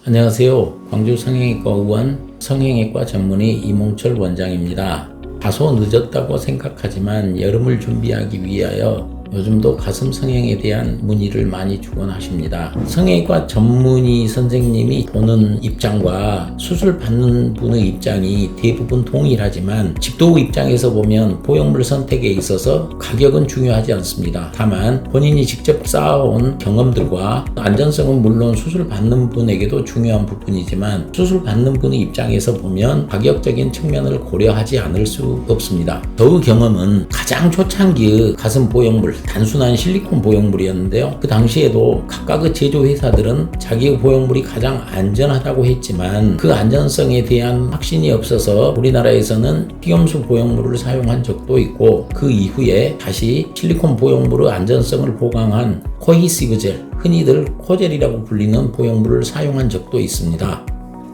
안녕하세요. 광주 성형외과 의원 성형외과 전문의 이몽철 원장입니다. 다소 늦었다고 생각하지만 여름을 준비하기 위하여 요즘도 가슴 성형에 대한 문의를 많이 주곤 하십니다. 성형외과 전문의 선생님이 보는 입장과 수술 받는 분의 입장이 대부분 동일하지만 집도 입장에서 보면 보형물 선택에 있어서 가격은 중요하지 않습니다. 다만 본인이 직접 쌓아온 경험들과 안전성은 물론 수술 받는 분에게도 중요한 부분이지만 수술 받는 분의 입장에서 보면 가격적인 측면을 고려하지 않을 수 없습니다. 저의 경험은 가장 초창기의 가슴 보형물 단순한 실리콘 보형물이었는데요. 그 당시에도 각각의 제조회사들은 자기의 보형물이 가장 안전하다고 했지만 그 안전성에 대한 확신이 없어서 우리나라에서는 피검수 보형물을 사용한 적도 있고 그 이후에 다시 실리콘 보형물의 안전성을 보강한 코히시브 젤, 흔히들 코젤이라고 불리는 보형물을 사용한 적도 있습니다.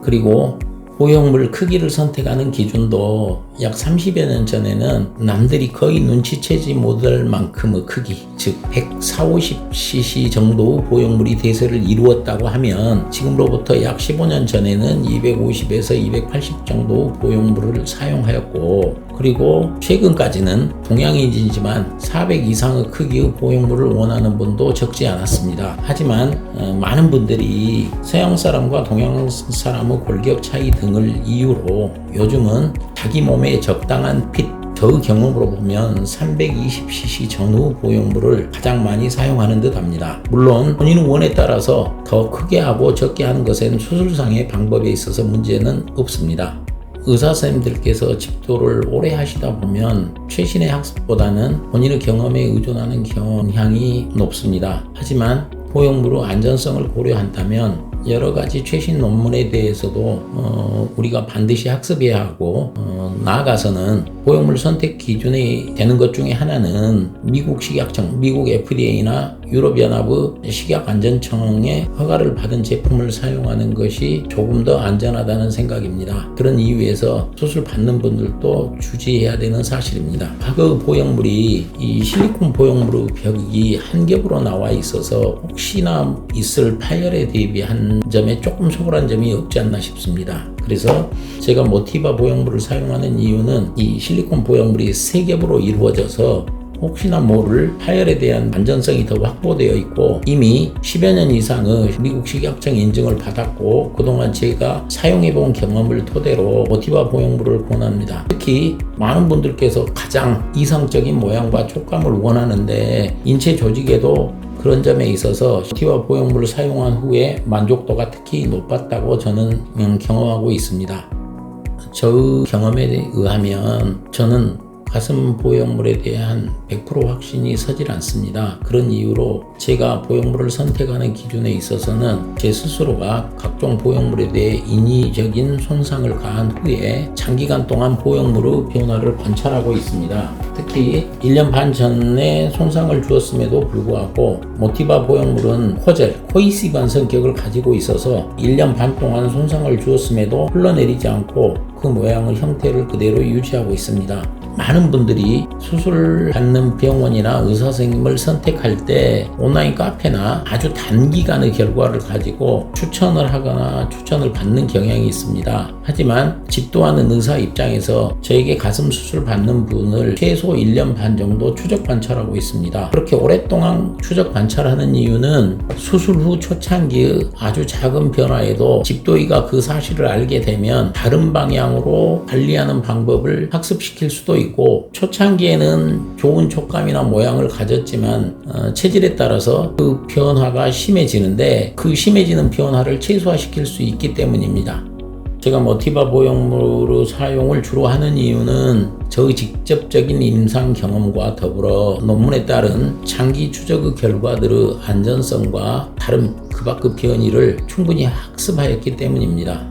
그리고 보형물 크기를 선택하는 기준도 약 30여 년 전에는 남들이 거의 눈치채지 못할 만큼의 크기, 즉 140-150cc 정도의 보형물이 대세를 이루었다고 하면 지금로부터 약 15년 전에는 250에서 280 정도의 보형물을 사용하였고, 그리고 최근까지는 동양인이지만 400 이상의 크기의 보형물을 원하는 분도 적지 않았습니다. 하지만 많은 분들이 서양 사람과 동양 사람의 골격 차이 등을 이유로 요즘은 자기 몸에 적당한 핏, 저의 경험으로 보면 320cc 전후 보형물을 가장 많이 사용하는 듯 합니다. 물론 본인의 원에 따라서 더 크게 하고 적게 하는 것엔 수술상의 방법에 있어서 문제는 없습니다. 의사 선생님들께서 집도를 오래 하시다 보면 최신의 학습보다는 본인의 경험에 의존하는 경향이 높습니다. 하지만 보형물의 안전성을 고려한다면 여러 가지 최신 논문에 대해서도 우리가 반드시 학습해야 하고, 나아가서는 보형물 선택 기준이 되는 것 중에 하나는 미국 식약청, 미국 FDA나 유럽연합의 식약안전청의 허가를 받은 제품을 사용하는 것이 조금 더 안전하다는 생각입니다. 그런 이유에서 수술 받는 분들도 주의해야 되는 사실입니다. 과거 보형물이 이 실리콘 보형물의 벽이 한 겹으로 나와 있어서 혹시나 있을 파열에 대비한 점에 조금 소홀한 점이 없지 않나 싶습니다. 그래서 제가 모티바 보형물을 사용하는 이유는 이 실리콘 보형물이 세 겹으로 이루어져서 혹시나 모를 파열에 대한 안전성이 더 확보되어 있고, 이미 10여 년 이상의 미국 식약청 인증을 받았고 그동안 제가 사용해본 경험을 토대로 모티바 보형물을 권합니다. 특히 많은 분들께서 가장 이상적인 모양과 촉감을 원하는데 인체 조직에도 그런 점에 있어서 모티바 보형물을 사용한 후에 만족도가 특히 높았다고 저는 경험하고 있습니다. 저의 경험에 의하면 저는 가슴 보형물에 대한 100% 확신이 서질 않습니다. 그런 이유로 제가 보형물을 선택하는 기준에 있어서는 제 스스로가 각종 보형물에 대해 인위적인 손상을 가한 후에 장기간 동안 보형물의 변화를 관찰하고 있습니다. 특히 1년 반 전에 손상을 주었음에도 불구하고 모티바 보형물은 코젤, 코이시브한 성격을 가지고 있어서 1년 반 동안 손상을 주었음에도 흘러내리지 않고 그 모양의 형태를 그대로 유지하고 있습니다. 많은 분들이 수술 받는 병원이나 의사 선생님을 선택할 때 온라인 카페나 아주 단기간의 결과를 가지고 추천을 하거나 추천을 받는 경향이 있습니다. 하지만 집도하는 의사 입장에서 저에게 가슴 수술 받는 분을 최소 1년 반 정도 추적 관찰하고 있습니다. 그렇게 오랫동안 추적 관찰하는 이유는 수술 후 초창기의 아주 작은 변화에도 집도의가 그 사실을 알게 되면 다른 방향으로 관리하는 방법을 학습시킬 수도 있고, 초창기에는 좋은 촉감이나 모양을 가졌지만 체질에 따라서 그 변화가 심해지는데 그 심해지는 변화를 최소화시킬 수 있기 때문입니다. 제가 모티바 보형물의 사용을 주로 하는 이유는 저의 직접적인 임상 경험과 더불어 논문에 따른 장기 추적의 결과들의 안전성과 다른 그 밖의 변이를 충분히 학습하였기 때문입니다.